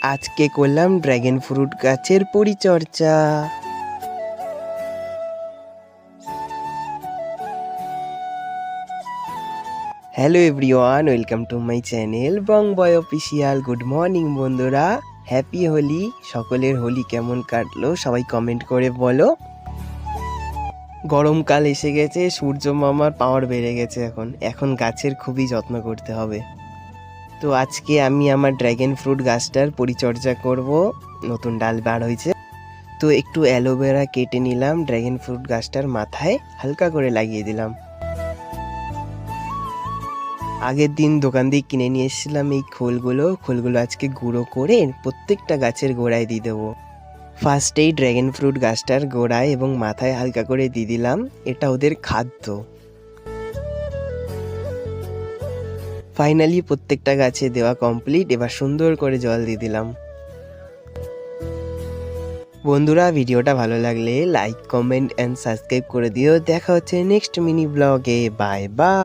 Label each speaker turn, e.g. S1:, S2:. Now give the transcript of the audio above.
S1: আজকে করলাম dragon fruit গাছের পরিচর্যা। Hello everyone, welcome to my channel Bong boy official. Good morning বন্ধুরা, হ্যাপি হোলি। সকলের হোলি কেমন কাটলো সবাই কমেন্ট করে বলো। গরমকাল এসে গেছে, সূর্য মামার পাওয়ার বেড়ে গেছে। এখন গাছের খুবই যত্ন করতে হবে। তো আজকে আমি আমার ড্রাগন ফ্রুট গাছটার পরিচর্যা করব। নতুন ডাল বার হয়েছে, তো একটু অ্যালোভেরা কেটে নিলাম, ড্রাগন ফ্রুট গাছটার মাথায় হালকা করে লাগিয়ে দিলাম। আগের দিন দোকান দিয়ে কিনে নিয়ে এসেছিলাম এই খোলগুলো আজকে গুঁড়ো করে প্রত্যেকটা গাছের গোড়ায় দিয়ে দেবো। ফার্স্টেই ড্রাগন ফ্রুট গাছটার গোড়ায় এবং মাথায় হালকা করে দিয়ে দিলাম, এটা ওদের খাদ্য। ফাইনালি প্রত্যেকটা গাছে দেওয়া কমপ্লিট, এবার সুন্দর করে জল দিয়ে দিলাম। বন্ধুরা, ভিডিওটা ভালো লাগলে লাইক, কমেন্ট অ্যান্ড সাবস্ক্রাইব করে দিও। দেখা হচ্ছে নেক্সট মিনি ব্লগে। Bye bye.